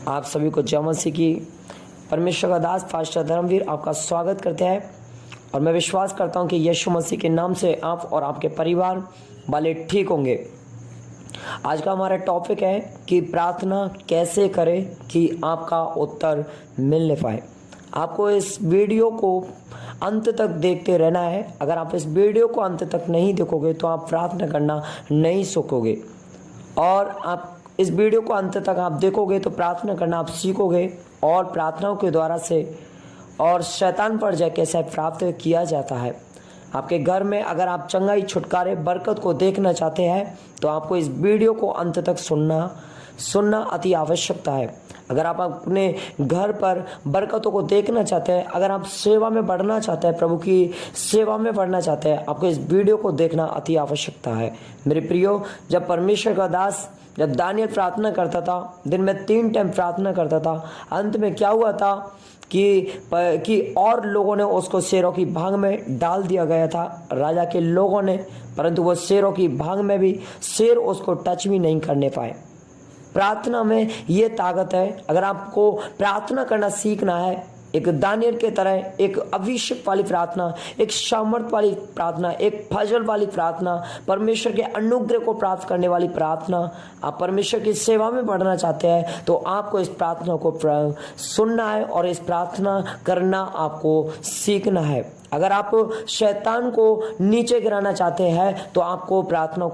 आप सभी को जय मसीह की परमेश्वर का दास पास्टर धर्मवीर आपका स्वागत करते हैं और मैं विश्वास करता हूं कि यीशु मसीह के नाम से आप और आपके परिवार वाले ठीक होंगे। आज का हमारा टॉपिक है कि प्रार्थना कैसे करें कि आपका उत्तर मिलने पाए। आपको इस वीडियो को अंत तक देखते रहना है। अगर आप इस वीडियो को अंत तक नहीं देखोगे तो आप प्रार्थना करना नहीं सीखोगे, और आप इस वीडियो को अंत तक आप देखोगे तो प्रार्थना करना आप सीखोगे और प्रार्थनाओं के द्वारा से और शैतान पर जय कैसे प्राप्त किया जाता है। आपके घर में अगर आप चंगाई, छुटकारे, बरकत को देखना चाहते हैं तो आपको इस वीडियो को अंत तक सुनना अति आवश्यकता है। अगर आप अपने घर पर बरकतों को देखना चाहते हैं, अगर आप सेवा में बढ़ना चाहते हैं, प्रभु की सेवा में बढ़ना चाहते हैं, आपको इस वीडियो को देखना अति आवश्यकता है। मेरे प्रियो, जब परमेश्वर का दास जब दानियल प्रार्थना करता था, दिन में 3 टाइम प्रार्थना करता था, अंत में क्या हुआ था कि और लोगों ने उसको शेरों की भांग में डाल दिया गया था, राजा के लोगों ने, परंतु वो शेरों की भांग में भी शेर उसको टच भी नहीं करने पाए। प्रार्थना में ये ताकत है। अगर आपको प्रार्थना करना सीखना है, एक दानियल के तरह एक अभिषेक वाली प्रार्थना, एक सामर्थ वाली प्रार्थना, एक फजल वाली प्रार्थना, परमेश्वर के अनुग्रह को प्राप्त करने वाली प्रार्थना, आप परमेश्वर की सेवा में बढ़ना चाहते हैं तो आपको इस प्रार्थना को सुनना है और इस प्रार्थना करना आपको सीखना है। अगर आप शैतान को नीचे गिराना चाहते हैं तो आपको प्रार्थना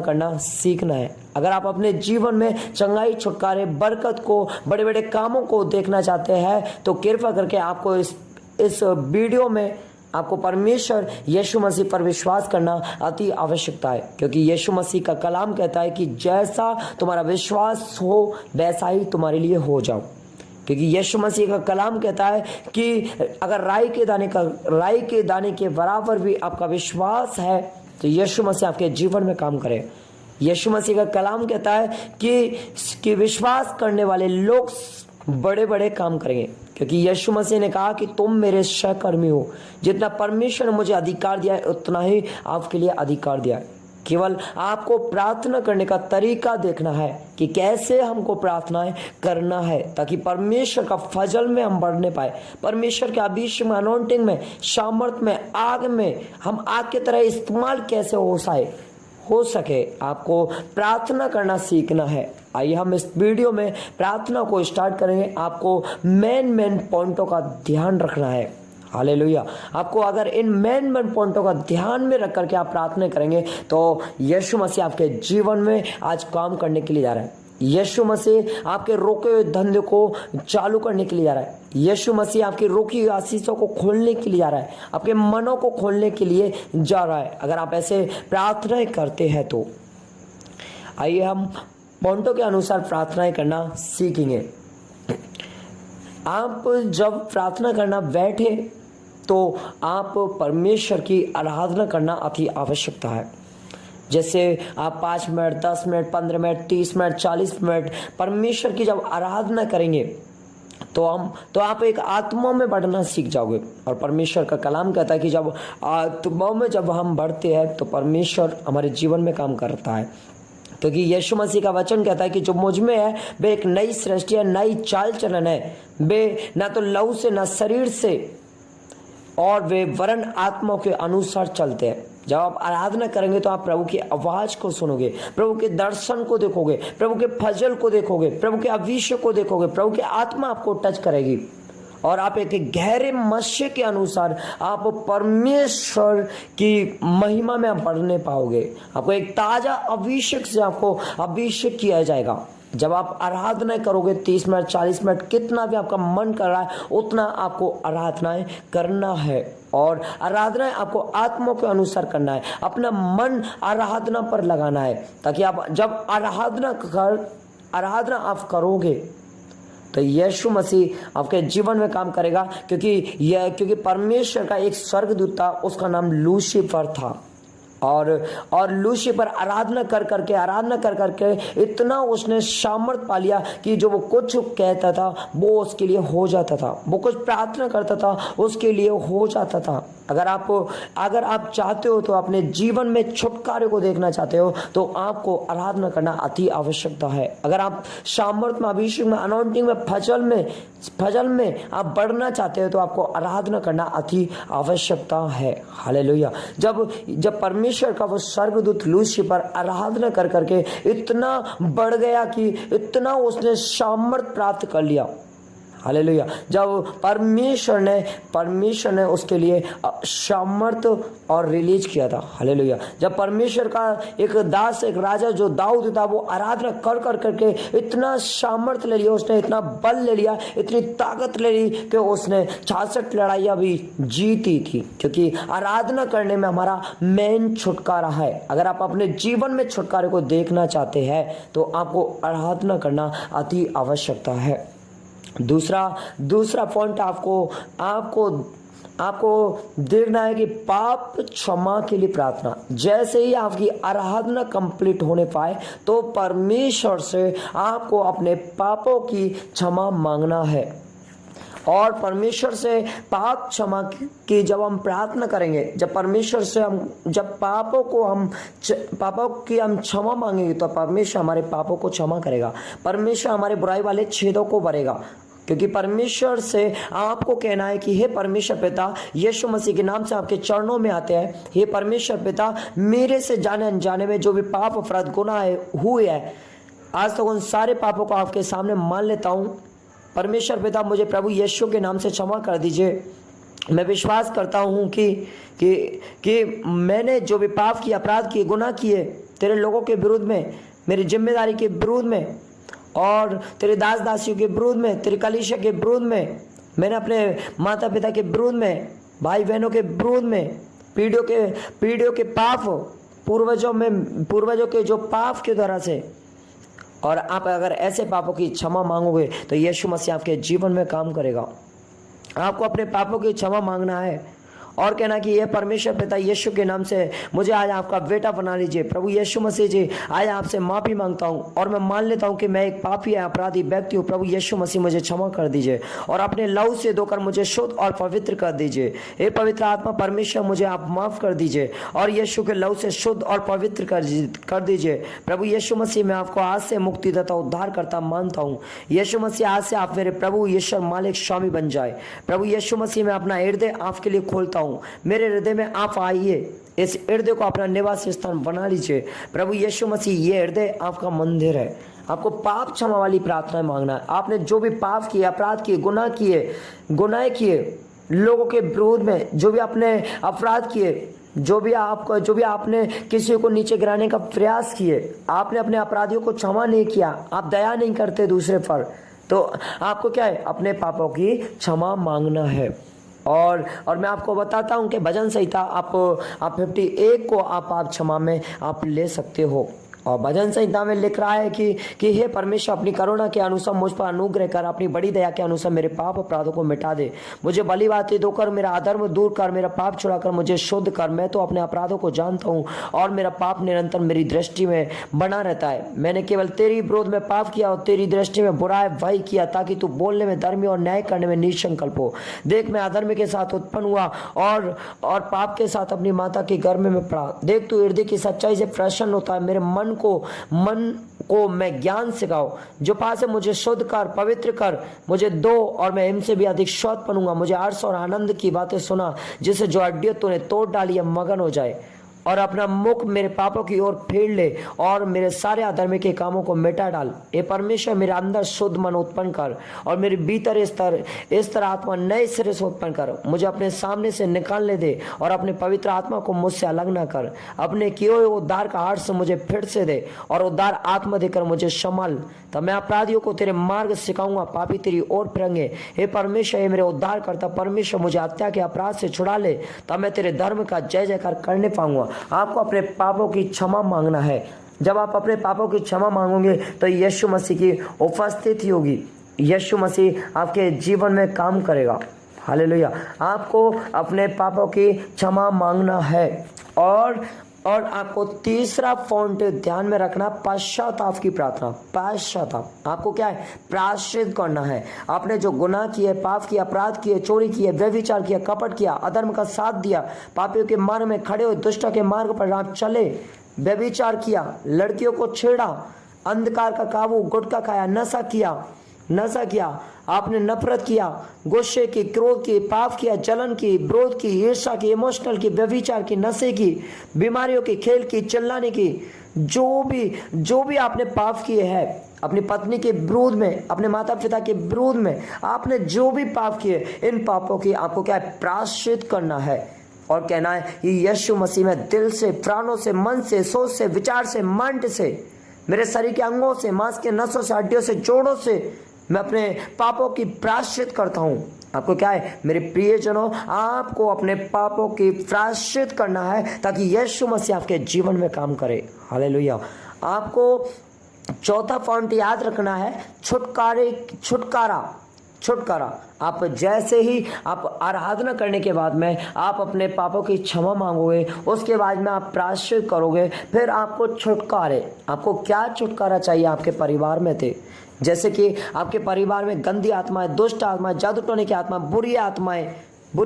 करना सीखना है। अगर आप अपने जीवन में चंगाई, छुटकारे, बरकत को, बड़े बड़े कामों को देखना चाहते हैं तो कृपया करके आपको इस वीडियो में आपको परमेश्वर यीशु मसीह पर विश्वास करना अति आवश्यकता है, क्योंकि यीशु मसीह का कलाम कहता है कि जैसा तुम्हारा विश्वास हो वैसा ही तुम्हारे लिए हो जाओ। क्योंकि यीशु मसीह का कलाम कहता है कि अगर राई के दाने के बराबर भी आपका विश्वास है तो यीशु मसीह आपके जीवन में काम करे। यीशु मसीह का कलाम कहता है कि विश्वास करने वाले लोग बड़े बड़े काम करेंगे, क्योंकि यीशु मसीह ने कहा कि तुम मेरे सहकर्मी हो। जितना परमेश्वर ने मुझे अधिकार दिया है उतना ही आपके लिए अधिकार दिया है। केवल आपको प्रार्थना करने का तरीका देखना है कि कैसे हमको प्रार्थनाएं करना है, ताकि परमेश्वर का फजल में हम बढ़ने पाए, परमेश्वर के अभिषेक में, अनॉइंटिंग में, सामर्थ में, आग में हम आग की तरह इस्तेमाल कैसे हो सके। आपको प्रार्थना करना सीखना है। आइए हम इस वीडियो में प्रार्थना को स्टार्ट करेंगे। आपको मेन पॉइंटों का ध्यान रखना है। हालेलुया। आपको अगर इन मेन पॉइंटों का ध्यान में रख करके आप प्रार्थना करेंगे तो यीशु मसीह आपके जीवन में आज काम करने के लिए जा रहा है। यीशु मसीह आपके रोके हुए धंधे को चालू करने के लिए जा रहा है। यीशु मसीह आपकी रोकी हुई आशीषों को खोलने के लिए जा रहा है, आपके मनों को खोलने के लिए जा रहा है। अगर आप ऐसे प्रार्थनाएं करते हैं तो आइए हम पॉइंटों के अनुसार प्रार्थनाएं करना सीखेंगे। आप जब प्रार्थना करना बैठे तो आप परमेश्वर की आराधना करना अति आवश्यकता है। जैसे आप 5 minute, 10 minute, 15 minute, 30 minute, 40 minute परमेश्वर की जब आराधना करेंगे तो आप एक आत्मा में बढ़ना सीख जाओगे। और परमेश्वर का कलाम कहता है कि जब आत्मा में जब हम बढ़ते हैं तो परमेश्वर हमारे जीवन में काम करता है। क्योंकि यीशु मसीह का वचन कहता है कि जो मुझ में है वे एक नई सृष्टि है, नई चाल चलन है। वे ना तो लहू से ना शरीर से, और वे वरन आत्मा के अनुसार चलते हैं। जब आप आराधना करेंगे तो आप प्रभु की आवाज को सुनोगे, प्रभु के दर्शन को देखोगे, प्रभु के फजल को देखोगे, प्रभु के अभिषेक को देखोगे, प्रभु की आत्मा आपको टच करेगी और आप एक गहरे मनुष्य के अनुसार आप परमेश्वर की महिमा में आप बढ़ने पाओगे। आपको एक ताजा अभिषेक से आपको अभिषेक किया जाएगा। जब आप आराधनाएं करोगे 30 मिनट, 40 मिनट, कितना भी आपका मन कर रहा है उतना आपको आराधनाएं करना है। और आराधनाएं आपको आत्मा के अनुसार करना है। अपना मन आराधना पर लगाना है, ताकि आप जब आराधना आप करोगे तो यीशु मसीह आपके जीवन में काम करेगा। क्योंकि परमेश्वर का एक स्वर्गदूत था, उसका नाम लूसीफर था। और लूसीफर आराधना कर करके इतना उसने सामर्थ पा लिया कि जो वो कुछ कहता था वो उसके लिए हो जाता था, वो कुछ प्रार्थना करता था उसके लिए हो जाता था। अगर आप चाहते हो तो अपने जीवन में छुटकारे को देखना चाहते हो तो आपको आराधना करना अति आवश्यकता है। अगर आप सामर्थ में, अभिषेक में, अनॉइंटिंग में, फजल में आप बढ़ना चाहते हो तो आपको आराधना करना अति आवश्यकता है। हालेलुया। जब परमेश्वर का वो स्वर्गदूत लूसीफर आराधना कर करके इतना बढ़ गया कि इतना उसने सामर्थ प्राप्त कर लिया। हालेलुया। जब परमेश्वर ने उसके लिए सामर्थ और रिलीज किया था। हालेलुया। जब परमेश्वर का एक दास, एक राजा जो दाऊद था, वो आराधना कर करके इतना सामर्थ ले लिया, उसने इतना बल ले लिया, इतनी ताकत ले ली कि उसने 66 लड़ाइयां भी जीती थी, क्योंकि आराधना करने में हमारा मेन छुटकारा है। अगर आप अपने जीवन में छुटकारे को देखना चाहते हैं तो आपको आराधना करना अति आवश्यकता है। दूसरा पॉइंट आपको देखना है कि पाप क्षमा के लिए प्रार्थना। जैसे ही आपकी आराधना कंप्लीट होने पाए तो परमेश्वर से आपको अपने पापों की क्षमा मांगना है। और परमेश्वर से पाप क्षमा की जब हम प्रार्थना करेंगे, जब परमेश्वर से जब पापों की हम क्षमा मांगेंगे तो परमेश्वर हमारे पापों को क्षमा करेगा। परमेश्वर हमारे बुराई वाले छेदों को भरेगा, क्योंकि परमेश्वर से आपको कहना है कि हे परमेश्वर पिता, यीशु मसीह के नाम से आपके चरणों में आते हैं। हे परमेश्वर पिता, मेरे से जाने अनजाने में जो भी पाप अपराध गुनाह हुए हैं, आज तक उन सारे पापों को आपके सामने मान लेता हूँ। परमेश्वर पिता, मुझे प्रभु यीशु के नाम से क्षमा कर दीजिए। मैं विश्वास करता हूँ कि मैंने जो भी पाप किए, अपराध किए, गुनाह किए तेरे लोगों के विरुद्ध में, मेरी जिम्मेदारी के विरुद्ध में और तेरे दास दासियों के विरुद्ध में, तेरी कलीसिया के विरुद्ध में, मैंने अपने माता पिता के विरुद्ध में, भाई बहनों के विरुद्ध में, पीढ़ियों के पाप, पूर्वजों के जो पाप के द्वारा से, और आप अगर ऐसे पापों की क्षमा मांगोगे तो यीशु मसीह आपके जीवन में काम करेगा। आपको अपने पापों की क्षमा मांगना है और कहना कि ये परमेश्वर पिता, यीशु के नाम से मुझे आज आपका बेटा बना लीजिए। प्रभु यीशु मसीह जी, आज आपसे माफ़ी मांगता हूँ और मैं मान लेता हूँ कि मैं एक पापी अपराधी व्यक्ति हूँ। प्रभु यीशु मसीह मुझे क्षमा कर दीजिए और अपने लहू से धोकर मुझे शुद्ध और पवित्र कर दीजिए। हे पवित्र आत्मा परमेश्वर, मुझे आप माफ़ कर दीजिए और यीशु के लहू से शुद्ध और पवित्र कर दीजिए। प्रभु यीशु मसीह, मैं आपको आज से मुक्तिदाता, उद्धार करता मानता हूँ। यीशु मसीह, आज से आप मेरे प्रभु, ईश्वर, मालिक, स्वामी बन जाए। प्रभु यीशु मसीह, मैं अपना हृदय आपके लिए खोलता हूँ। मेरे हृदय में आप आइए, इस हृदय को अपना निवास स्थान बना लीजिए। प्रभु यीशु मसीह, ये हृदय आपका मंदिर है। आपको पाप क्षमा वाली प्रार्थना मांगना है। आपने जो भी पाप किए, अपराध किए, गुनाह किए लोगों के विरोध में, जो भी आपने अपराध किए, जो भी आपने किसी को नीचे गिराने का प्रयास किए, आपने अपने अपराधियों को क्षमा नहीं किया, आप दया नहीं करते दूसरे पर, तो आपको क्या है, अपने पापों की क्षमा मांगना है। और मैं आपको बताता हूं कि भजन संहिता आप 51 को आप क्षमा में आप ले सकते हो। और भजन संहिता में लिख रहा है कि हे परमेश्वर, अपनी करुणा के अनुसार मुझ पर अनुग्रह कर, अपनी बड़ी दया के अनुसार मेरे पाप अपराधों को मिटा दे। मुझे भली बातें धोकर मेरा अधर्म दूर कर, मेरा पाप छुड़ाकर मुझे शुद्ध कर। मैं तो अपने अपराधों को जानता हूँ और मेरा पाप निरंतर मेरी दृष्टि में बना रहता है। मैंने केवल तेरी विरोध में पाप किया और तेरी दृष्टि में बुरा वही किया, ताकि तू बोलने में धर्मी और न्याय करने में निसंकल्प हो। देख, मैं अधर्म के साथ उत्पन्न हुआ और पाप के साथ अपनी माता के गर्भ में पड़ा। देख, तू हृदय की सच्चाई से प्रसन्न होता है। मेरे मन को मैं ज्ञान सिखाओ। जो पास है मुझे शुद्ध कर, पवित्र कर, मुझे दो और मैं इनसे भी अधिक शुद्ध बनूंगा। मुझे हर्ष और आनंद की बातें सुना, जिससे जो हड्डियां तूने तोड़ डाली है मगन हो जाए। और अपना मुख मेरे पापों की ओर फेर ले और मेरे सारे अधर्म के कामों को मिटा डाल। ए परमेश्वर, मेरे अंदर शुद्ध मन उत्पन्न कर और मेरे भीतर इस तरह आत्मा नए सिरे से उत्पन्न कर। मुझे अपने सामने से निकालने दे और अपने पवित्र आत्मा को मुझसे अलग ना कर। अपने किए हुए उद्धार का हर्ष मुझे फिर से दे और उद्धार आत्मा देकर मुझे संभाल। तब मैं अपराधियों को तेरे मार्ग सिखाऊंगा, पापी तेरी ओर फिरेंगे। हे परमेश्वर, हे मेरे उद्धार करता परमेश्वर, मुझे हत्या के अपराध से छुड़ा ले, तब मैं तेरे धर्म का जय जयकार करने पाऊंगा। आपको अपने पापों की क्षमा मांगना है। जब आप अपने पापों की क्षमा मांगोगे तो यीशु मसीह की उपस्थिति होगी। यीशु मसीह आपके जीवन में काम करेगा। हालेलुया। आपको अपने पापों की क्षमा मांगना है और और आपको तीसरा पॉइंट ध्यान में रखना, पश्चाताप की प्रार्थना। पश्चाताप, आपको क्या है, प्रायश्चित करना है। आपने जो गुनाह किए, पाप किया, अपराध किए, चोरी किए, व्यभिचार किया, कपट किया, अधर्म का साथ दिया, पापियों के मार्ग में खड़े हुए, दुष्ट के मार्ग पर आप चले, व्यभिचार किया, लड़कियों को छेड़ा, अंधकार का काबू, गुटखा खाया, नशा किया, आपने नफरत किया, गुस्से की, क्रोध की, पाप किया, जलन की, विरोध की, ईर्ष्या की, इमोशनल की, व्यभिचार की, नशे की, बीमारियों की, खेल की, चिल्लाने की, जो भी आपने पाप किए हैं, अपनी पत्नी के विरोध में, अपने माता पिता के विरोध में आपने जो भी पाप किए, इन पापों की आपको क्या है, प्रायश्चित करना है और कहना है कि यीशु मसीह में दिल से, प्राणों से, मन से, सोच से, विचार से, माइंड से, मेरे शरीर के अंगों से, मांस के नसों से, हड्डियों से, जोड़ों से मैं अपने पापों की प्रायश्चित करता हूं। आपको क्या है मेरे प्रियजनों, आपको अपने पापों की प्रायश्चित करना है ताकि यीशु मसीह आपके जीवन में काम करे। हालेलुया। आपको चौथा पॉइंट याद रखना है, छुटकारा। आप जैसे ही आप आराधना करने के बाद में आप अपने पापों की क्षमा मांगोगे, उसके बाद में आप प्रायश्चित करोगे, फिर आपको आपको क्या छुटकारा चाहिए आपके परिवार में थे, जैसे कि आपके परिवार में गंदी आत्माएं, दुष्ट आत्माएं, जादू टोने की आत्मा, बुरी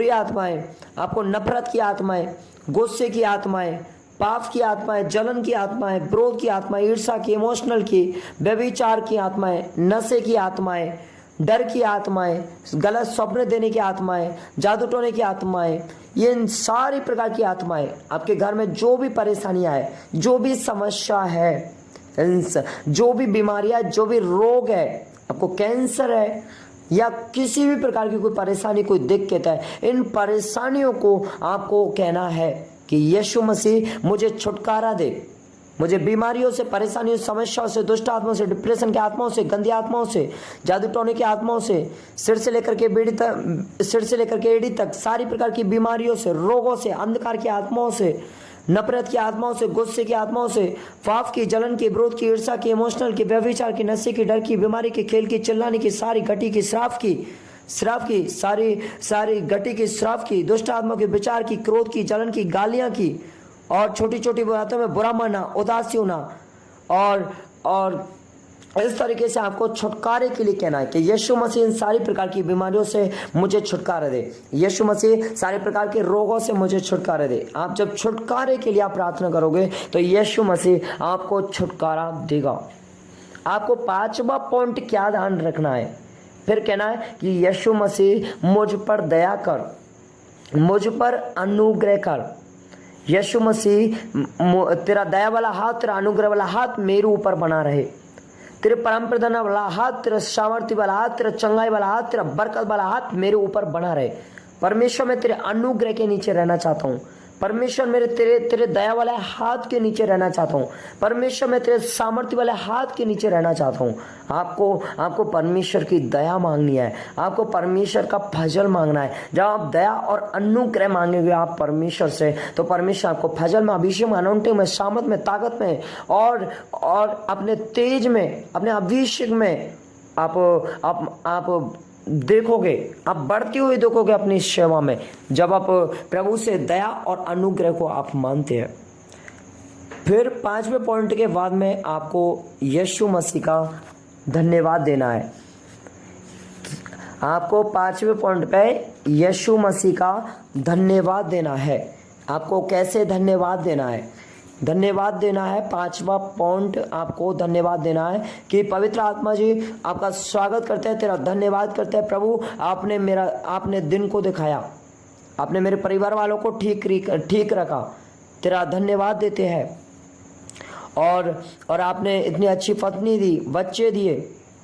आत्माएं, आपको नफरत की आत्माएं, गुस्से की आत्माएं, पाप की आत्माएं, जलन की आत्माएं, क्रोध की आत्माएं, ईर्ष्या की, इमोशनल की, व्यभिचार की आत्माएं, नशे की आत्माएं, डर की आत्माएं, गलत स्वप्न देने की आत्माएं, जादू टोने की आत्माएं, ये इन सारी प्रकार की आत्माएं आपके घर में जो भी परेशानियां है, जो भी समस्या है, जो भी बीमारियां, जो भी रोग है, आपको कैंसर है या किसी भी प्रकार की कोई परेशानी, कोई दिक्कत है, इन परेशानियों को आपको कहना है कि यीशु मसीह मुझे छुटकारा दे, मुझे बीमारियों से, परेशानियों, समस्याओं से, दुष्ट आत्माओं से, डिप्रेशन के आत्माओं से, गंदी आत्माओं से, जादू टोने की आत्माओं से, सिर से लेकर के एड़ी तक सारी प्रकार की बीमारियों से, रोगों से, अंधकार की आत्माओं से, नफरत की आत्माओं से, गुस्से की आत्माओं से, पाप की, जलन की, विरोध की, ईर्ष्या की, इमोशनल की, व्यभिचार की, नशे की, डर की, बीमारी की, खेल की, चिल्लाने की, सारी घटी की, श्राप की, सारी घटी की, श्राप की, दुष्ट आत्मा के विचार की, क्रोध की, जलन की, गालियां की, और छोटी छोटी बातों में बुरा मानना, उदासी होना, और इस तरीके से आपको छुटकारे के लिए कहना है कि यीशु मसीह इन सारी प्रकार की बीमारियों से मुझे छुटकारा दे, यीशु मसीह सारे प्रकार के रोगों से मुझे छुटकारा दे। आप जब छुटकारे के लिए आप प्रार्थना करोगे तो यीशु मसीह आपको छुटकारा देगा। आपको पांचवा पॉइंट क्या ध्यान रखना है, फिर कहना है कि यीशु मसीह मुझ पर दया कर, मुझ पर अनुग्रह कर। यीशु मसीह तेरा दया वाला हाथ, तेरा अनुग्रह वाला हाथ मेरे ऊपर बना रहे, तेरे परम प्रधान वाला हाथ, तेरा सामर्थ्य वाला हाथ, तेरा चंगाई वाला हाथ, तेरा बरकत वाला हाथ मेरे ऊपर बना रहे। परमेश्वर मैं तेरे अनुग्रह के नीचे रहना चाहता हूँ। परमेश्वर मेरे तेरे दया वाले हाथ के नीचे रहना चाहता हूँ। परमेश्वर मैं तेरे सामर्थ्य वाले हाथ के नीचे रहना चाहता हूँ। आपको परमेश्वर की दया मांगनी है, आपको परमेश्वर का फजल मांगना है। जब आप दया और अनुग्रह मांगेंगे आप परमेश्वर से, तो परमेश्वर आपको फजल में, अभिषेक में, अनौंटिंग में, सामर्थ में, ताकत में और अपने तेज में, अपने अभिषेक में आप देखोगे, आप बढ़ती हुई देखोगे अपनी सेवा में, जब आप प्रभु से दया और अनुग्रह को आप मानते हैं। फिर पांचवें पॉइंट के बाद में आपको यीशु मसीह का धन्यवाद देना है। आपको पांचवें पॉइंट पे यीशु मसीह का धन्यवाद देना है। आपको कैसे धन्यवाद देना है? धन्यवाद देना है, पांचवा पॉइंट आपको धन्यवाद देना है कि पवित्र आत्मा जी आपका स्वागत करते हैं, तेरा धन्यवाद करते हैं प्रभु, आपने दिन को दिखाया, आपने मेरे परिवार वालों को ठीक रखा, तेरा धन्यवाद देते हैं। और आपने इतनी अच्छी पत्नी दी, बच्चे दिए,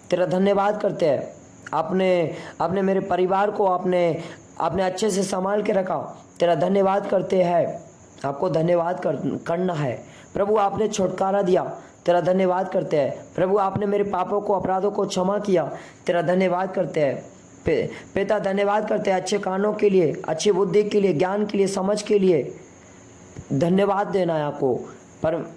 तेरा धन्यवाद करते हैं। आपने मेरे परिवार को आपने अच्छे से संभाल के रखा, तेरा धन्यवाद करते हैं। आपको धन्यवाद करना है। प्रभु आपने छुटकारा दिया, तेरा धन्यवाद करते हैं। प्रभु आपने मेरे पापों को, अपराधों को क्षमा किया, तेरा धन्यवाद करते हैं। पिता धन्यवाद करते हैं अच्छे कानों के लिए, अच्छी बुद्धि के लिए, ज्ञान के लिए, समझ के लिए धन्यवाद देना है आपको।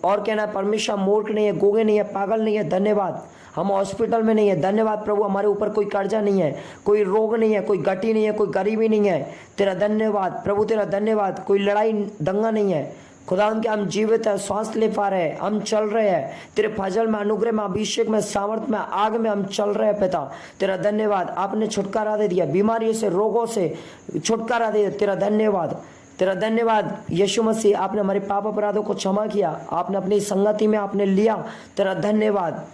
और कहना है परमेश्वर मूर्ख नहीं है, गूंगे नहीं है, पागल नहीं है, धन्यवाद। हम हॉस्पिटल में नहीं है, धन्यवाद प्रभु। हमारे ऊपर कोई कर्जा नहीं है, कोई रोग नहीं है, कोई गति नहीं है, कोई गरीबी नहीं है, तेरा धन्यवाद प्रभु, तेरा धन्यवाद। कोई लड़ाई दंगा नहीं है, खुदावंद के हम जीवित है, श्वास ले पा रहे हैं, हम चल रहे हैं तेरे फजल में, अनुग्रह में, अभिषेक में, सामर्थ में, आग में हम चल रहे हैं पिता। तेरा धन्यवाद, आपने छुटकारा दे दिया, बीमारियों से, रोगों से छुटकारा दे दिया। तेरा धन्यवाद, तेरा धन्यवाद यीशु मसीह, आपने हमारे पाप अपराधों को क्षमा किया, आपने अपनी संगति में आपने लिया। तेरा धन्यवाद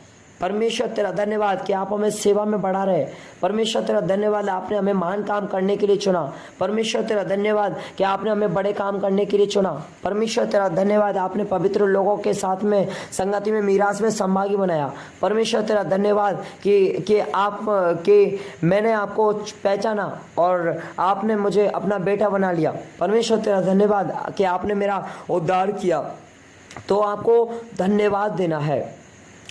परमेश्वर, तेरा धन्यवाद कि आप हमें सेवा में बढ़ा रहे। परमेश्वर तेरा धन्यवाद, आपने हमें महान काम करने के लिए चुना। परमेश्वर तेरा धन्यवाद कि आपने हमें बड़े काम करने के लिए चुना। परमेश्वर तेरा धन्यवाद, आपने पवित्र लोगों के साथ में संगति में मीरास में संभागी बनाया। परमेश्वर तेरा धन्यवाद कि मैंने आपको पहचाना और आपने मुझे अपना बेटा बना लिया। परमेश्वर तेरा धन्यवाद कि आपने मेरा उद्धार किया। तो आपको धन्यवाद देना है।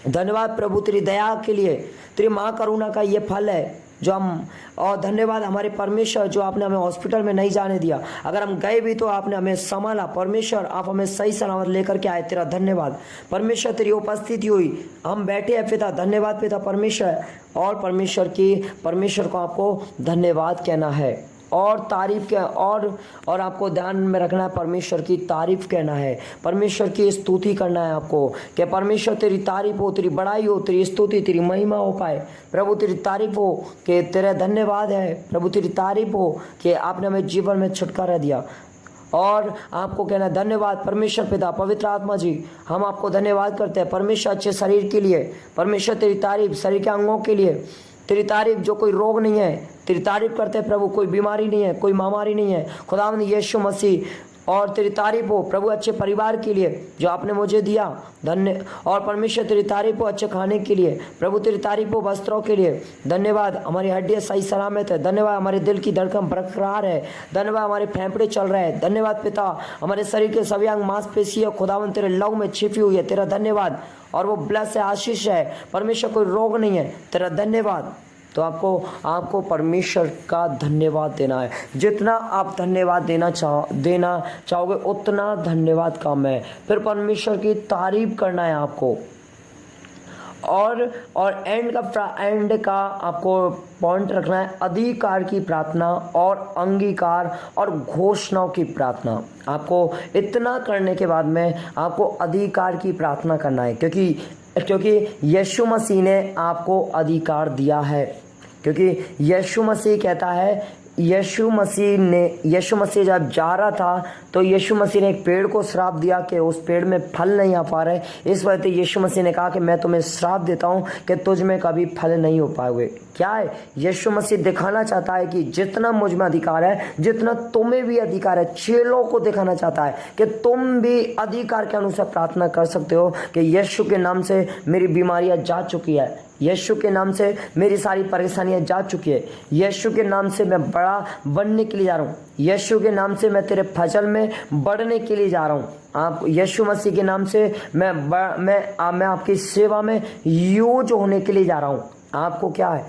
धन्यवाद प्रभु तेरी दया के लिए, तेरी माँ करुणा का ये फल है जो हम, और धन्यवाद हमारे परमेश्वर जो आपने हमें हॉस्पिटल में नहीं जाने दिया। अगर हम गए भी तो आपने हमें संभाला। परमेश्वर आप हमें सही सलामत लेकर के आए। तेरा धन्यवाद परमेश्वर, तेरी उपस्थिति हुई, हम बैठे हैं पिता। धन्यवाद पिता परमेश्वर। और परमेश्वर को आपको धन्यवाद कहना है और तारीफ के और आपको ध्यान में रखना है, परमेश्वर की तारीफ कहना है, परमेश्वर की स्तुति करना है आपको कि परमेश्वर तेरी तारीफ हो, तेरी बड़ाई हो, तेरी स्तुति, तेरी महिमा हो पाए। प्रभु तेरी तारीफ हो कि तेरा धन्यवाद है। प्रभु तेरी तारीफ हो कि आपने हमें जीवन में छुटकारा दिया। और आपको कहना धन्यवाद परमेश्वर पिता, पवित्र आत्मा जी, हम आपको धन्यवाद करते हैं परमेश्वर अच्छे शरीर के लिए। परमेश्वर तेरी तारीफ शरीर के अंगों के लिए, तेरी तारीफ जो कोई रोग नहीं है, तेरी तारीफ करते हैं प्रभु, कोई बीमारी नहीं है, कोई महामारी नहीं है खुदावंद यीशु मसीह। और तेरी तारीफ हो प्रभु अच्छे परिवार के लिए जो आपने मुझे दिया, धन्य। और परमेश्वर तेरी तारीफ हो अच्छे खाने के लिए, प्रभु तेरी तारीफ हो वस्त्रों के लिए। धन्यवाद हमारी हड्डियाँ सही सलामत है। धन्यवाद हमारे दिल की धड़कन बरकरार है। धन्यवाद हमारे फेफड़े चल रहे हैं। धन्यवाद पिता हमारे शरीर के सभी अंग मांसपेशियाँ खुदावंद तेरे लहू में छिपी हुई है। तेरा धन्यवाद, और वो ब्लड से आशीष है परमेश्वर, कोई रोग नहीं है। तेरा धन्यवाद। तो आपको परमेश्वर का धन्यवाद देना है। जितना आप धन्यवाद देना चाहोगे उतना धन्यवाद कम है। फिर परमेश्वर की तारीफ करना है आपको। और एंड का आपको पॉइंट रखना है, अधिकार की प्रार्थना और अंगीकार और घोषणाओं की प्रार्थना। आपको इतना करने के बाद में आपको अधिकार की प्रार्थना करना है, क्योंकि यीशु मसीह ने आपको अधिकार दिया है। क्योंकि यीशु मसीह कहता है, यीशु मसीह जब जा रहा था तो यीशु मसीह ने एक पेड़ को श्राप दिया कि उस पेड़ में फल नहीं आ पा रहे। इस वजह से यीशु मसीह ने कहा कि मैं तुम्हें श्राप देता हूं कि तुझ में कभी फल नहीं हो पाओगे। क्या है, यीशु मसीह दिखाना चाहता है कि जितना मुझ में अधिकार है, जितना तुम्हें भी अधिकार है, चेलों को दिखाना चाहता है कि तुम भी अधिकार के अनुसार प्रार्थना कर सकते हो कि यीशु के नाम से मेरी बीमारियां जा चुकी है, यीशु के नाम से मेरी सारी परेशानियां जा चुकी है, यीशु के नाम से मैं बड़ा बनने के लिए जा रहा हूँ, यीशु के नाम से मैं तेरे फजल में बढ़ने के लिए जा रहा हूँ। आप यीशु मसीह के नाम से मैं आपकी सेवा में यूज होने के लिए जा रहा हूँ। आपको क्या है,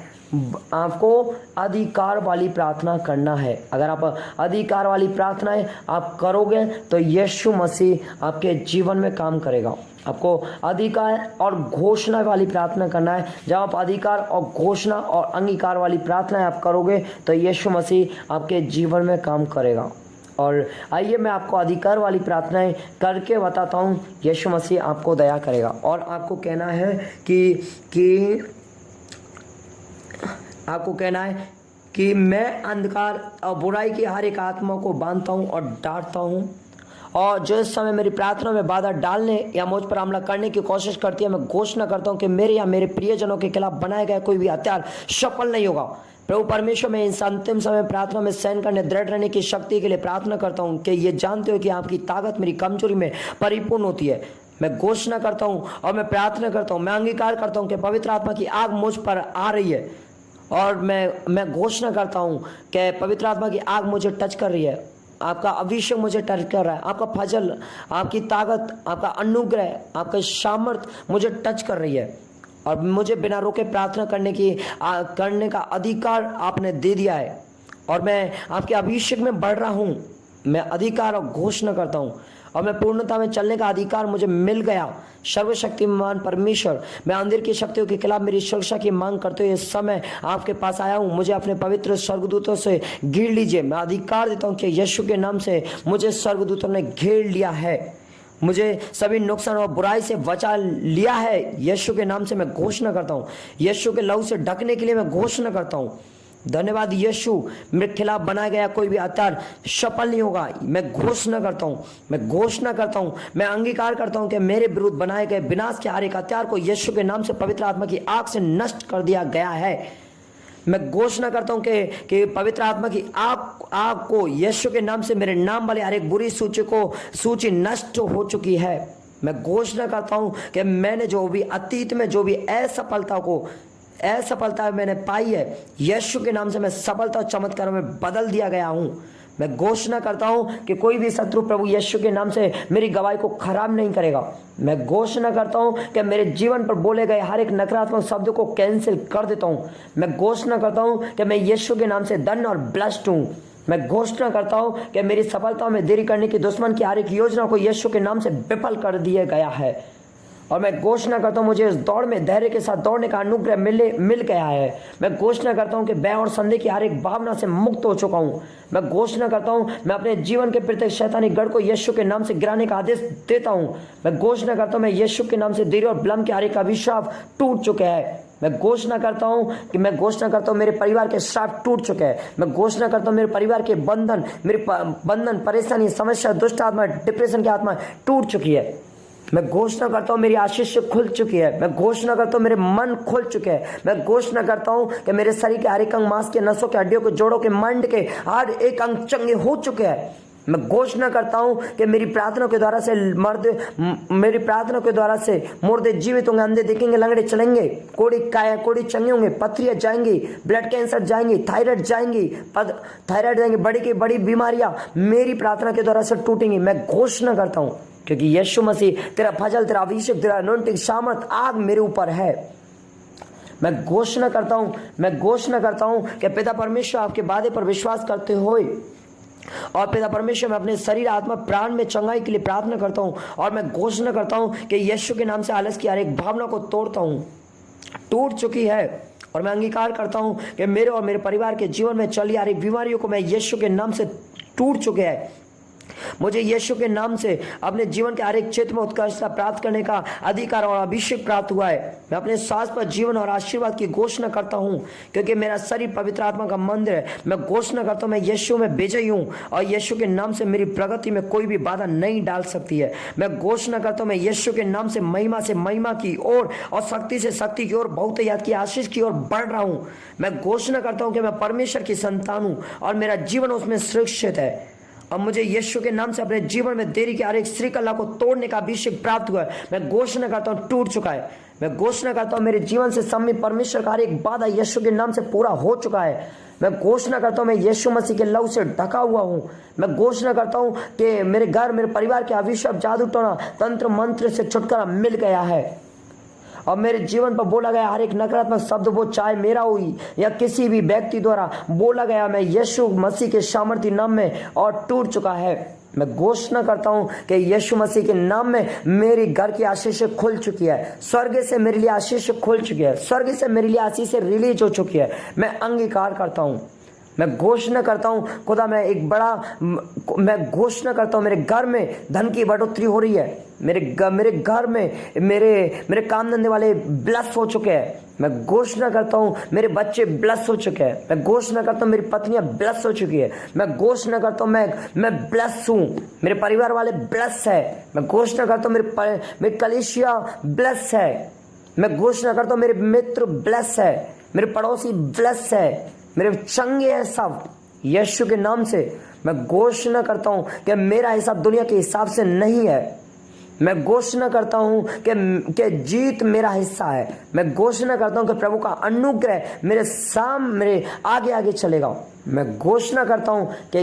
आपको अधिकार वाली प्रार्थना करना है। अगर आप अधिकार वाली प्रार्थनाएं आप करोगे तो यीशु मसीह आपके जीवन में काम करेगा। आपको अधिकार और घोषणा वाली प्रार्थना करना है। जब आप अधिकार और घोषणा और अंगीकार वाली प्रार्थनाएं आप करोगे तो यीशु मसीह आपके जीवन में काम करेगा। और आइए मैं आपको अधिकार वाली प्रार्थनाएं करके बताता हूँ, यीशु मसीह आपको दया करेगा। और आपको कहना है कि मैं अंधकार और बुराई की हर एक आत्मा को बांधता हूँ और डांटता हूँ, और जो इस समय मेरी प्रार्थना में बाधा डालने या मुझ पर हमला करने की कोशिश करती है, मैं घोषणा करता हूँ कि मेरे या मेरे प्रियजनों के खिलाफ बनाया गया कोई भी हथियार सफल नहीं होगा। प्रभु परमेश्वर, मैं इस अंतिम समय प्रार्थना में सहन करने, दृढ़ रहने की शक्ति के लिए प्रार्थना करता हूँ कि ये जानते हो कि आपकी ताकत मेरी कमजोरी में परिपूर्ण होती है। मैं घोषणा करता हूँ और मैं प्रार्थना करता हूँ, मैं अंगीकार करता हूँ कि पवित्र आत्मा की आग मुझ पर आ रही है, और मैं घोषणा करता हूँ कि पवित्र आत्मा की आग मुझे टच कर रही है, आपका अभिषेक मुझे टच कर रहा है, आपका फजल, आपकी ताकत, आपका अनुग्रह, आपका सामर्थ मुझे टच कर रही है, और मुझे बिना रोके प्रार्थना करने का अधिकार आपने दे दिया है, और मैं आपके अभिषेक में बढ़ रहा हूँ। मैं अधिकार और घोषणा करता हूँ, और मैं पूर्णता में चलने का अधिकार मुझे मिल गया। सर्वशक्तिमान परमेश्वर, मैं अंधेर की शक्तियों के खिलाफ मेरी सुरक्षा की मांग करते हुए इस समय आपके पास आया हूँ। मुझे अपने पवित्र स्वर्गदूतों से घेर लीजिए। मैं अधिकार देता हूँ कि यीशु के नाम से मुझे स्वर्गदूतों ने घेर लिया है। मुझे सभी नुकसान और बुराई से बचा लिया है। यीशु के नाम से मैं घोषणा करता हूँ, यीशु के लहू से ढकने के लिए मैं घोषणा करता हूँ। धन्यवाद यीशु, मेरे खिलाफ बनाया गया कोई भी हथियार सफल नहीं होगा। मैं घोषणा करता हूँ, मैं घोषणा करता हूँ, मैं अंगीकार करता हूँ कि मेरे विरुद्ध बनाए गए विनाश के हर एक हथियार को यीशु के नाम से पवित्र आत्मा की आग से नष्ट कर दिया गया है। मैं घोषणा करता हूं कि पवित्र आत्मा की आग को यीशु के नाम से मेरे नाम वाले हर एक बुरी सूची नष्ट हो चुकी है। मैं घोषणा करता हूं कि मैंने जो भी अतीत में जो भी असफलता मैंने पाई है, यीशु के नाम से मैं सफलता और चमत्कार में बदल दिया गया हूं। मैं घोषणा करता हूं कि कोई भी शत्रु प्रभु यीशु के नाम से मेरी गवाही को खराब नहीं करेगा। मैं घोषणा करता हूं कि मेरे जीवन पर बोले गए हर एक नकारात्मक शब्द को कैंसिल कर देता हूं। मैं घोषणा करता हूं कि मैं यीशु के नाम से धन्य और ब्लेस्ड हूं। मैं घोषणा करता हूं कि मेरी सफलता में देरी करने की दुश्मन की हर एक योजना को यीशु के नाम से विफल कर दिया गया है। और मैं घोषणा करता हूं मुझे इस दौड़ में धैर्य के साथ दौड़ने का अनुग्रह मिल गया है। मैं घोषणा करता हूं कि भय और संदेह की हर एक भावना से मुक्त हो चुका हूं। मैं घोषणा करता हूं मैं अपने जीवन के प्रत्येक शैतानी गढ़ को यीशु के नाम से गिराने का आदेश देता हूं। मैं घोषणा करता हूं मैं यीशु के नाम से देरी और विलंब के हर एक अभिशाप टूट चुके हैं। मैं घोषणा करता हूं मेरे परिवार के श्राप टूट चुके हैं। मैं घोषणा करता हूं मेरे परिवार के बंधन परेशानी समस्या दुष्ट आत्मा डिप्रेशन की आत्मा टूट चुकी है। मैं घोषणा करता हूं मेरी आशीष खुल चुकी है। मैं घोषणा करता हूं मेरे मन खुल चुके हैं। मैं घोषणा करता हूं कि मेरे शरीर के हर एक अंग, मांस के, नसों के, हड्डियों के, जोड़ों के, मंड के हर एक अंग चंगे हो चुके हैं। मैं घोषणा करता हूं कि मेरी प्रार्थना के द्वारा से मुर्दे जीवित होंगे, अंधे दिखेंगे, लंगड़े चलेंगे, कोड़ी चंगे होंगे, पथरियां जाएंगी, ब्लड कैंसर जाएंगी, थायराइड जाएंगी, बड़ी की बड़ी बीमारियां मेरी प्रार्थना के द्वारा से टूटेंगी। मैं घोषणा करता हूं क्योंकि यीशु मसीह तेरा फजल, तेरा अभिषेक, तेरा अनॉइंटिंग, सामर्थ, आग मेरे ऊपर है। मैं घोषणा करता हूं कि पिता परमेश्वर आपके वादे पर विश्वास करते हुए और पिता परमेश्वर मैं अपने शरीर, आत्मा, प्राण में चंगाई के लिए प्रार्थना करता हूं। और मैं घोषणा करता हूं कि यीशु के नाम से आलस की हर एक भावना को तोड़ता हूं, टूट चुकी है। और मैं अंगीकार करता हूं कि मेरे और मेरे परिवार के जीवन में चली आ रही बीमारियों को मैं यीशु के नाम से टूट चुके हैं। मुझे यीशु के नाम से अपने जीवन के हर एक क्षेत्र में उत्कृष्टता प्राप्त करने का अधिकार और अभिषेक प्राप्त हुआ है। मैं अपने श्वास पर जीवन और आशीर्वाद की घोषणा करता हूं क्योंकि मेरा शरीर पवित्र आत्मा का मंदिर है। मैं घोषणा करता हूं मैं यीशु में विजयी हूं और यीशु के नाम से मेरी प्रगति में कोई भी बाधा नहीं डाल सकती है। मैं घोषणा करता हूं मैं यीशु के नाम से महिमा की ओर और शक्ति से शक्ति की ओर, बहुतायत की आशीष की ओर बढ़ रहा हूं। मैं घोषणा करता हूं कि मैं परमेश्वर की संतान हूं और मेरा जीवन उसमें सुरक्षित है। अब मुझे यीशु के नाम से अपने जीवन में देरी की हर एक श्रृंखला को तोड़ने का अभिषेक प्राप्त हुआ है। मैं घोषणा करता हूं टूट चुका है। मैं घोषणा करता हूं मेरे जीवन से सम्मिलित परमेश्वर का हर एक वादा यीशु के नाम से पूरा हो चुका है। मैं घोषणा करता हूं मैं यीशु मसीह के लहू से ढका हुआ हूं। मैं घोषणा करता हूं कि मेरे घर, मेरे परिवार के अभिशाप, जादू टोना, तंत्र मंत्र से छुटकारा मिल गया है। और मेरे जीवन पर बोला गया हर एक नकारात्मक शब्द, वो चाहे मेरा हो या किसी भी व्यक्ति द्वारा बोला गया, मैं यीशु मसीह के सामर्थ्य नाम में और टूट चुका है। मैं घोषणा करता हूं कि यीशु मसीह के नाम में मेरी घर की आशीष खुल चुकी है। स्वर्ग से मेरे लिए आशीष खुल चुकी है। स्वर्ग से मेरे लिए आशीष रिलीज हो चुकी है। मैं अंगीकार करता हूं। मैं घोषणा करता हूं खुदा मैं घोषणा करता हूं मेरे घर में धन की बढ़ोतरी हो रही है। मेरे घर में मेरे काम धंधे वाले ब्लेस हो चुके हैं। मैं घोषणा करता हूं मेरे बच्चे ब्लेस हो चुके हैं। मैं घोषणा करता हूं मेरी पत्नियां ब्लेस हो चुकी है। मैं घोषणा करता हूं मैं ब्लेस हूं। मेरे परिवार वाले ब्लेस है। मैं घोषणा करता हूं मेरी कलीसिया ब्लेस है। मैं घोषणा करता हूं मेरे मित्र ब्लेस है। मेरे पड़ोसी ब्लेस है। मेरे चंगे हैं सब यीशु के नाम से। मैं घोषणा करता हूं कि मेरा हिसाब दुनिया के हिसाब से नहीं है। मैं घोषणा करता हूं कि जीत मेरा हिस्सा है। मैं घोषणा करता हूं कि प्रभु का अनुग्रह मेरे आगे चलेगा। मैं घोषणा करता हूं कि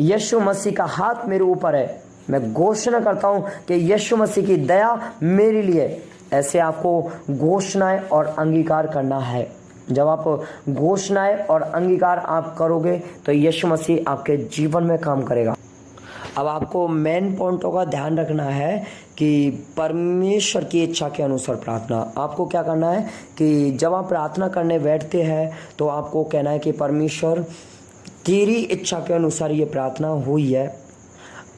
यीशु मसीह का हाथ मेरे ऊपर है। मैं घोषणा करता हूं कि यीशु मसीह की दया मेरे लिए। ऐसे आपको घोषणाएं और अंगीकार करना है। जब आप घोषणाएं और अंगीकार आप करोगे तो यीशु मसीह आपके जीवन में काम करेगा। अब आपको मेन पॉइंटों का ध्यान रखना है कि परमेश्वर की इच्छा के अनुसार प्रार्थना। आपको क्या करना है कि जब आप प्रार्थना करने बैठते हैं तो आपको कहना है कि परमेश्वर तेरी इच्छा के अनुसार ये प्रार्थना हुई है।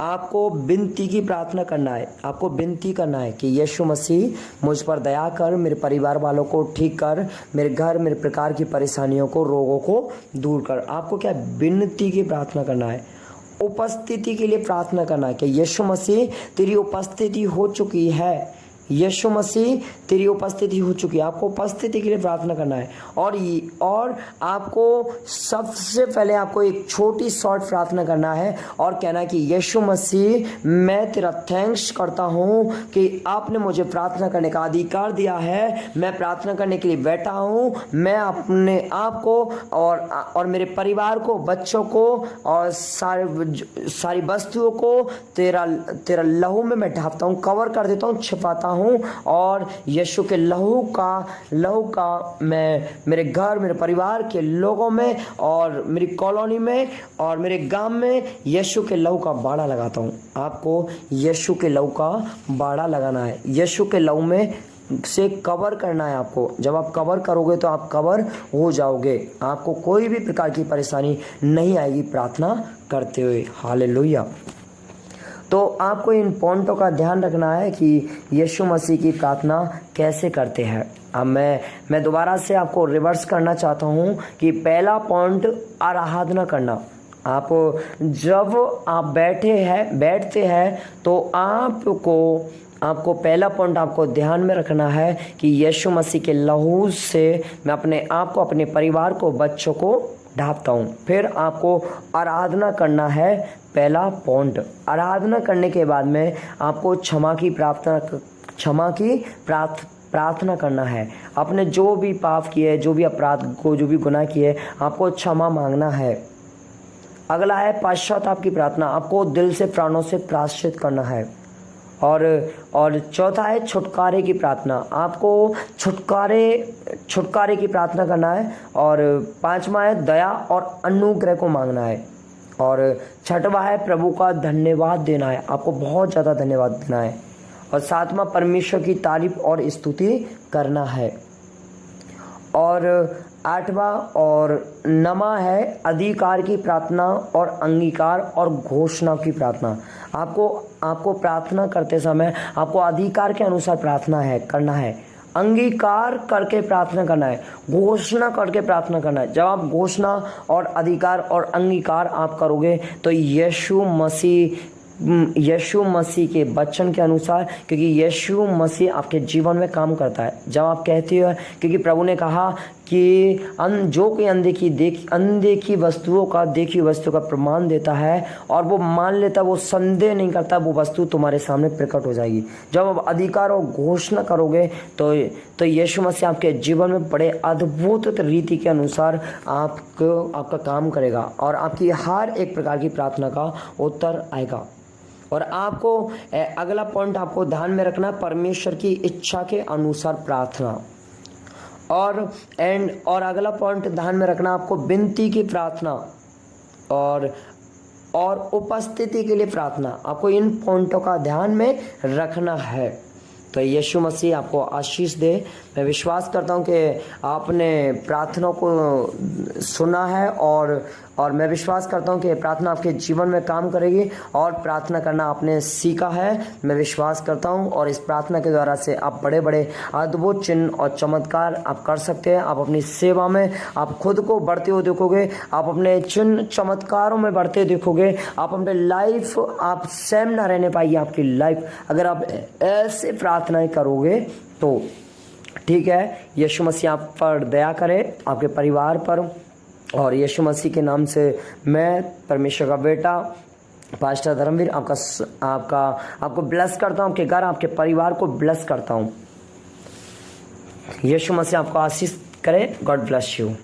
आपको विनती की प्रार्थना करना है, आपको विनती करना है कि यीशु मसीह मुझ पर दया कर, मेरे परिवार वालों को ठीक कर, मेरे घर, मेरे प्रकार की परेशानियों को, रोगों को दूर कर। आपको क्या विनती की प्रार्थना करना है, उपस्थिति के लिए प्रार्थना करना है कि यीशु मसीह तेरी उपस्थिति हो चुकी है, यीशु मसीह तेरी उपस्थिति हो चुकी है। आपको उपस्थिति के लिए प्रार्थना करना है। और आपको सबसे पहले आपको एक छोटी शॉर्ट प्रार्थना करना है और कहना है कि यीशु मसीह मैं तेरा थैंक्स करता हूँ कि आपने मुझे प्रार्थना करने का अधिकार दिया है। मैं प्रार्थना करने के लिए बैठा हूँ। मैं अपने आप को और मेरे परिवार को, बच्चों को और सारी वस्तुओं को तेरा लहू में मैं ढापता हूँ, कवर कर देता हूँ, छिपाता हूँ और यीशु के लहू का मैं मेरे घर, मेरे परिवार के लोगों में और मेरी कॉलोनी में और मेरे गांव में यीशु के लहू का बाड़ा लगाता हूँ। आपको यीशु के लहू का बाड़ा लगाना है, यीशु के लहू में से कवर करना है आपको। जब आप कवर करोगे तो आप कवर हो जाओगे, आपको कोई भी प्रकार की परेशानी नहीं आएगी प्रार्थना करते हुए। हालेलुया। तो आपको इन पॉइंटों का ध्यान रखना है कि यीशु मसीह की प्रार्थना कैसे करते हैं। अब मैं दोबारा से आपको रिवर्स करना चाहता हूँ कि पहला पॉइंट आराधना करना। आप जब आप बैठते हैं तो आपको पहला पॉइंट आपको ध्यान में रखना है कि यीशु मसीह के लहू से मैं अपने आप को, अपने परिवार को, बच्चों को ढापता हूँ। फिर आपको आराधना करना है। पहला पॉइंट आराधना करने के बाद में आपको क्षमा की प्रार्थना करना है। आपने जो भी पाप किए, जो भी अपराध को, जो भी गुनाह किए, आपको क्षमा मांगना है। अगला है पश्चाताप की प्रार्थना। आपको दिल से, प्राणों से प्रायश्चित करना है। और चौथा है छुटकारे की प्रार्थना। आपको छुटकारे की प्रार्थना करना है। और पांचवा है दया और अनुग्रह को मांगना है। और छठवा है प्रभु का धन्यवाद देना है, आपको बहुत ज़्यादा धन्यवाद देना है। और सातवां परमेश्वर की तारीफ और स्तुति करना है। और आठवां और नमा है अधिकार की प्रार्थना और अंगीकार और घोषणा की प्रार्थना। आपको प्रार्थना करते समय आपको अधिकार के अनुसार प्रार्थना करना है, अंगीकार करके प्रार्थना करना है, घोषणा करके प्रार्थना करना है। जब आप घोषणा और अधिकार और अंगीकार आप करोगे तो यीशु मसीह के वचन के अनुसार, क्योंकि यीशु मसीह आपके जीवन में काम करता है। जब आप कहते हो, क्योंकि प्रभु ने कहा कि जो कोई अनदेखी वस्तुओं का देखी वस्तु का प्रमाण देता है और वो मान लेता, वो संदेह नहीं करता, वो वस्तु तुम्हारे सामने प्रकट हो जाएगी। जब आप अधिकार और घोषणा करोगे तो यीशु मसीह आपके जीवन में बड़े अद्भुत रीति के अनुसार आपका काम करेगा और आपकी हर एक प्रकार की प्रार्थना का उत्तर आएगा। और आपको अगला पॉइंट आपको ध्यान में रखना, परमेश्वर की इच्छा के अनुसार प्रार्थना। और अगला पॉइंट ध्यान में रखना, आपको विनती की प्रार्थना और उपस्थिति के लिए प्रार्थना। आपको इन पॉइंटों का ध्यान में रखना है। तो यीशु मसीह आपको आशीष दे। मैं विश्वास करता हूँ कि आपने प्रार्थना को सुना है और मैं विश्वास करता हूँ कि प्रार्थना आपके जीवन में काम करेगी और प्रार्थना करना आपने सीखा है। मैं विश्वास करता हूँ और इस प्रार्थना के द्वारा से आप बड़े बड़े अद्भुत चिन्ह और चमत्कार आप कर सकते हैं। आप अपनी सेवा में आप खुद को बढ़ते हुए देखोगे, आप अपने चिन्ह चमत्कारों में बढ़ते देखोगे। आप अपने लाइफ, आप सेम ना रहने पाएगी आपकी लाइफ अगर आप ऐसे प्रार्थनाएं करोगे तो। ठीक है, यीशु मसीह आप पर दया करे, आपके परिवार पर। और यीशु मसीह के नाम से मैं परमेश्वर का बेटा पास्टर धर्मवीर आपको ब्लेस करता हूँ, आपके घर, आपके परिवार को ब्लेस करता हूँ। यीशु मसीह आपको आशीष करे। God bless you.